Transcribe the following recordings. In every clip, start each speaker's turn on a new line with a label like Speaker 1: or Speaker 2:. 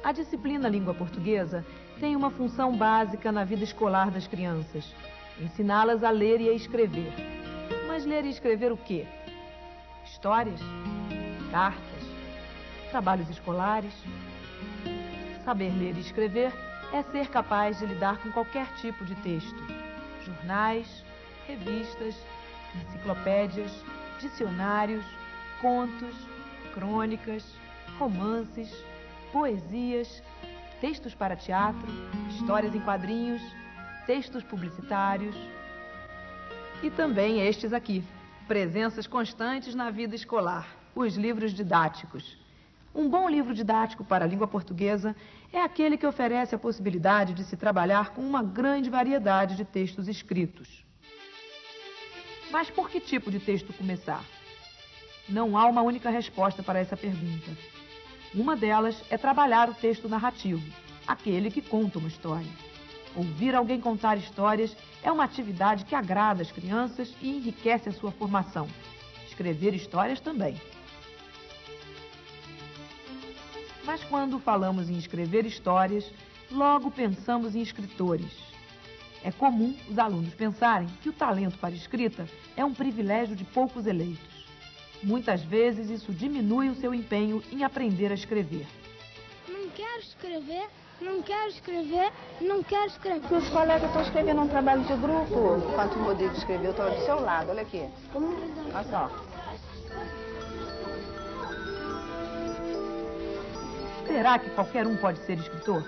Speaker 1: A disciplina língua portuguesa tem uma função básica na vida escolar das crianças: ensiná-las a ler e a escrever. Mas ler e escrever o quê? Histórias? Cartas? Trabalhos escolares? Saber ler e escrever é ser capaz de lidar com qualquer tipo de texto: jornais, revistas, enciclopédias, dicionários, contos, crônicas, romances, poesias, textos para teatro, histórias em quadrinhos, textos publicitários e também estes aqui, presenças constantes na vida escolar, os livros didáticos. Um bom livro didático para a língua portuguesa é aquele que oferece a possibilidade de se trabalhar com uma grande variedade de textos escritos. Mas por que tipo de texto começar? Não há uma única resposta para essa pergunta. Uma delas é trabalhar o texto narrativo, aquele que conta uma história. Ouvir alguém contar histórias é uma atividade que agrada as crianças e enriquece a sua formação. Escrever histórias também. Mas quando falamos em escrever histórias, logo pensamos em escritores. É comum os alunos pensarem que o talento para escrita é um privilégio de poucos eleitos. Muitas vezes isso diminui o seu empenho em aprender a escrever.
Speaker 2: Não quero escrever, não quero escrever, não quero escrever.
Speaker 3: Porque os colegas estão escrevendo um trabalho de grupo. Enquanto o Rodrigo escreveu, eu estou do seu lado, olha aqui. Olha só.
Speaker 1: Será que qualquer um pode ser escritor?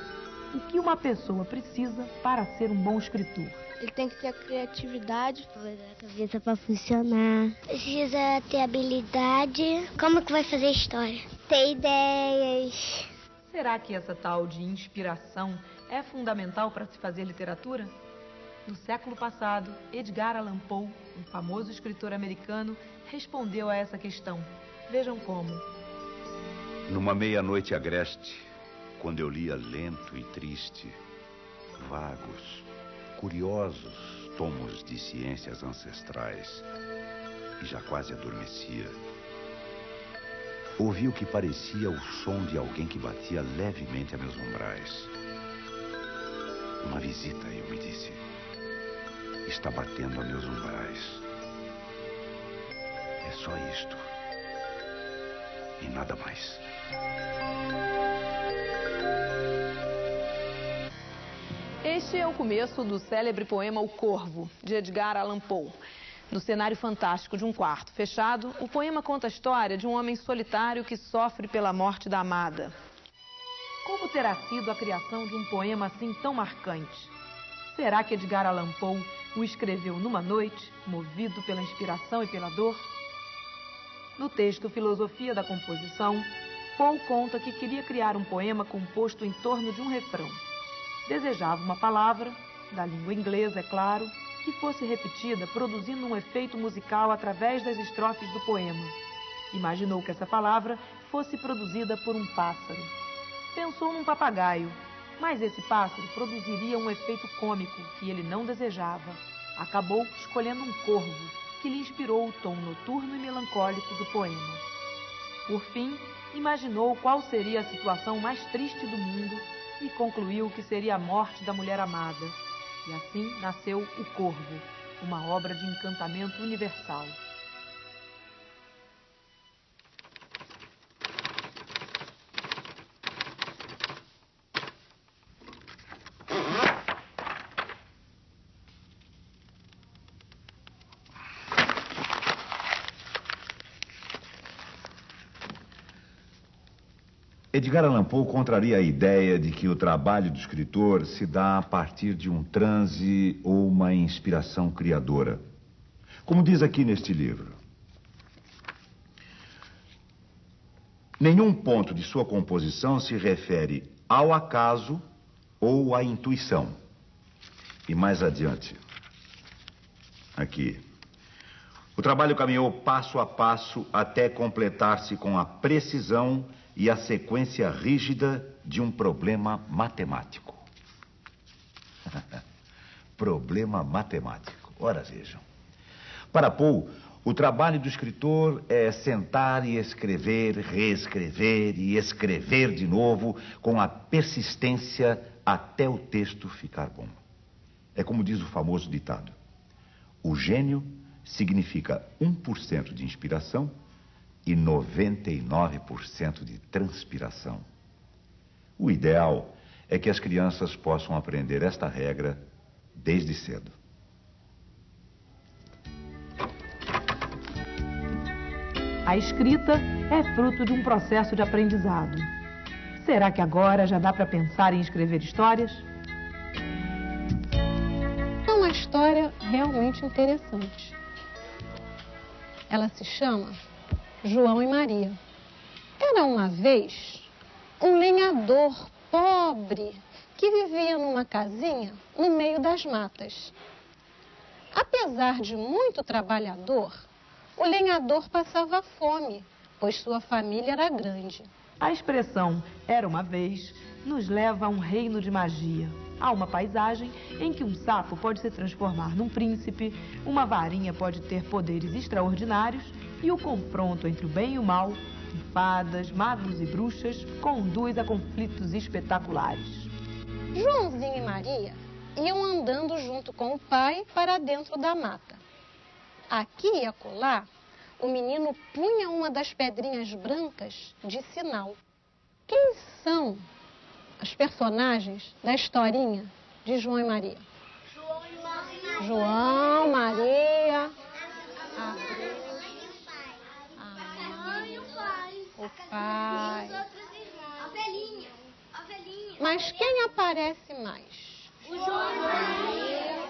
Speaker 1: O que uma pessoa precisa para ser um bom escritor?
Speaker 2: Ele tem que ter criatividade.
Speaker 4: Pôr a cabeça para funcionar. Precisa ter habilidade. Como que vai fazer história? Ter ideias.
Speaker 1: Será que essa tal de inspiração é fundamental para se fazer literatura? No século passado, Edgar Allan Poe, um famoso escritor americano, respondeu a essa questão. Vejam como.
Speaker 5: Numa meia-noite agreste, quando eu lia lento e triste, vagos, curiosos tomos de ciências ancestrais, e já quase adormecia, ouvi o que parecia o som de alguém que batia levemente a meus umbrais. Uma visita, eu me disse, está batendo a meus umbrais. É só isto. E nada mais.
Speaker 1: Este é o começo do célebre poema O Corvo, de Edgar Allan Poe. No cenário fantástico de um quarto fechado, o poema conta a história de um homem solitário que sofre pela morte da amada. Como terá sido a criação de um poema assim tão marcante? Será que Edgar Allan Poe o escreveu numa noite, movido pela inspiração e pela dor? No texto Filosofia da Composição, Poe conta que queria criar um poema composto em torno de um refrão. Desejava uma palavra, da língua inglesa, é claro, que fosse repetida, produzindo um efeito musical através das estrofes do poema. Imaginou que essa palavra fosse produzida por um pássaro. Pensou num papagaio, mas esse pássaro produziria um efeito cômico que ele não desejava. Acabou escolhendo um corvo, que lhe inspirou o tom noturno e melancólico do poema. Por fim, imaginou qual seria a situação mais triste do mundo e concluiu que seria a morte da mulher amada. E assim nasceu O Corvo, uma obra de encantamento universal.
Speaker 5: Edgar Allan Poe contraria a ideia de que o trabalho do escritor se dá a partir de um transe ou uma inspiração criadora. Como diz aqui neste livro, nenhum ponto de sua composição se refere ao acaso ou à intuição. E mais adiante, aqui, o trabalho caminhou passo a passo até completar-se com a precisão e a sequência rígida de um problema matemático. Problema matemático. Ora, vejam. Para Poe, O trabalho do escritor é sentar e escrever, reescrever e escrever de novo com a persistência até o texto ficar bom. É como diz o famoso ditado: o gênio significa 1% de inspiração e 99% de transpiração. O ideal é que as crianças possam aprender esta regra desde cedo.
Speaker 1: A escrita é fruto de um processo de aprendizado. Será que agora já dá para pensar em escrever histórias?
Speaker 6: É uma história realmente interessante. Ela se chama João e Maria. Era uma vez um lenhador pobre que vivia numa casinha no meio das matas. Apesar de muito trabalhador, o lenhador passava fome, pois sua família era grande.
Speaker 1: A expressão "era uma vez" nos leva a um reino de magia. Há uma paisagem em que um sapo pode se transformar num príncipe, uma varinha pode ter poderes extraordinários e o confronto entre o bem e o mal, de fadas, magos e bruxas, conduz a conflitos espetaculares.
Speaker 6: Joãozinho e Maria iam andando junto com o pai para dentro da mata. Aqui e acolá, o menino punha uma das pedrinhas brancas de sinal. Quem são os personagens da historinha de João e Maria?
Speaker 4: João e Maria.
Speaker 6: João, Maria,
Speaker 4: A mãe e o pai.
Speaker 6: o pai.
Speaker 4: Os outros irmãos. A velhinha. A velhinha.
Speaker 6: Mas quem aparece mais?
Speaker 4: O João e Maria.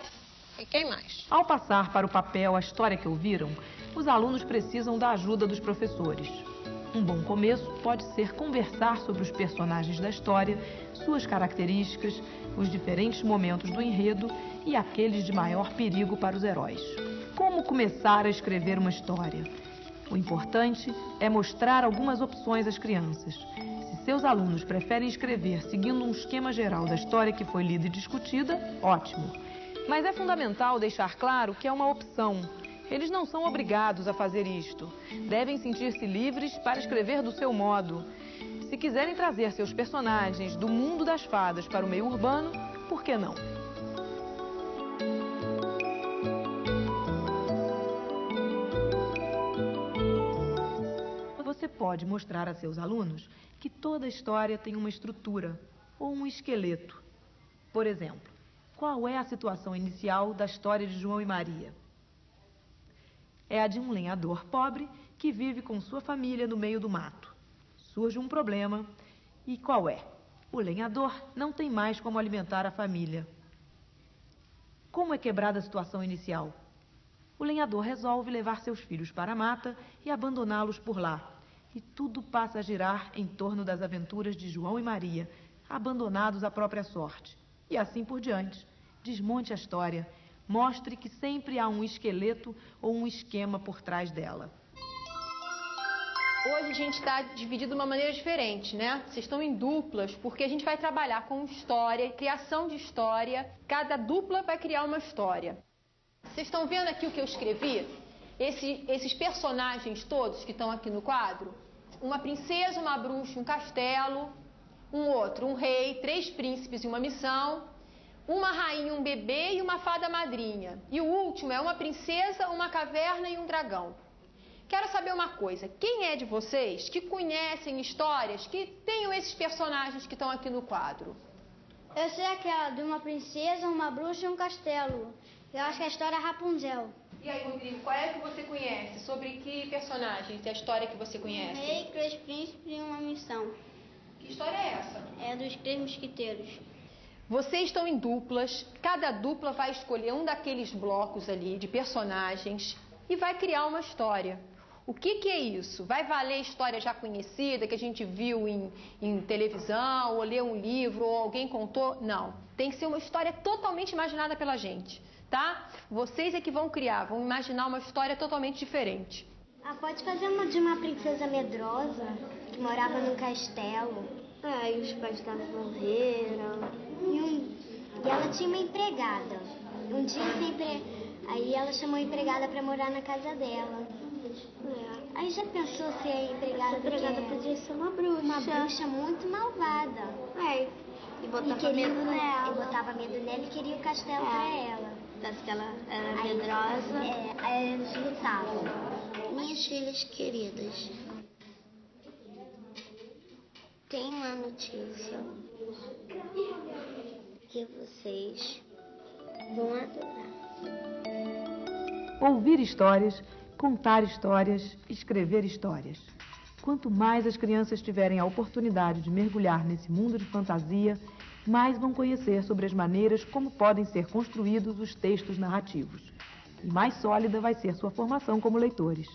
Speaker 6: E quem mais?
Speaker 1: Ao passar para o papel a história que ouviram, os alunos precisam da ajuda dos professores. Um bom começo pode ser conversar sobre os personagens da história, suas características, os diferentes momentos do enredo e aqueles de maior perigo para os heróis. Como começar a escrever uma história? O importante é mostrar algumas opções às crianças. Se seus alunos preferem escrever seguindo um esquema geral da história que foi lida e discutida, ótimo. Mas é fundamental deixar claro que é uma opção. Eles não são obrigados a fazer isto. Devem sentir-se livres para escrever do seu modo. Se quiserem trazer seus personagens do mundo das fadas para o meio urbano, por que não? Você pode mostrar a seus alunos que toda história tem uma estrutura ou um esqueleto. Por exemplo, qual é a situação inicial da história de João e Maria? É a de um lenhador pobre que vive com sua família no meio do mato. Surge um problema. E qual é? O lenhador não tem mais como alimentar a família. Como é quebrada a situação inicial? O lenhador resolve levar seus filhos para a mata e abandoná-los por lá. E tudo passa a girar em torno das aventuras de João e Maria, abandonados à própria sorte. E assim por diante. Desmonte a história. Mostre que sempre há um esqueleto ou um esquema por trás dela.
Speaker 7: Hoje a gente está dividido de uma maneira diferente, né? Vocês estão em duplas, porque a gente vai trabalhar com história, criação de história. Cada dupla vai criar uma história. Vocês estão vendo aqui o que eu escrevi? Esses personagens todos que estão aqui no quadro? Uma princesa, uma bruxa, um castelo, um rei, 3 príncipes e uma missão, uma rainha, um bebê e uma fada madrinha. E o último é uma princesa, uma caverna e um dragão. Quero saber uma coisa, quem é de vocês que conhecem histórias que tenham esses personagens que estão aqui no quadro?
Speaker 2: Eu sei aquela de uma princesa, uma bruxa e um castelo. Eu acho que a história é Rapunzel.
Speaker 7: E aí, Rodrigo, qual é que você conhece? Sobre que personagens é a história que você conhece?
Speaker 2: Um rei, 3 príncipes e uma missão.
Speaker 7: Que história é essa?
Speaker 2: É dos 3 mosquiteiros.
Speaker 7: Vocês estão em duplas, cada dupla vai escolher um daqueles blocos ali de personagens e vai criar uma história. O que é isso? Vai valer história já conhecida, que a gente viu em televisão, ou leu um livro, ou alguém contou? Não. Tem que ser uma história totalmente imaginada pela gente, tá? Vocês é que vão criar, vão imaginar uma história totalmente diferente.
Speaker 4: Pode fazer uma de uma princesa medrosa que morava num castelo.
Speaker 2: E os pais dela morreram.
Speaker 4: E ela tinha uma empregada. Um dia Aí ela chamou a empregada para morar na casa dela. Aí já pensou se a empregada podia ser uma bruxa? Uma bruxa muito malvada. E botava medo nela. E botava medo nela e queria o castelo para ela. Parece que ela era medrosa. Aí eles lutavam. Minhas filhas queridas, tem uma notícia que vocês vão adorar.
Speaker 1: Ouvir histórias, contar histórias, escrever histórias. Quanto mais as crianças tiverem a oportunidade de mergulhar nesse mundo de fantasia, mais vão conhecer sobre as maneiras como podem ser construídos os textos narrativos. E mais sólida vai ser sua formação como leitores.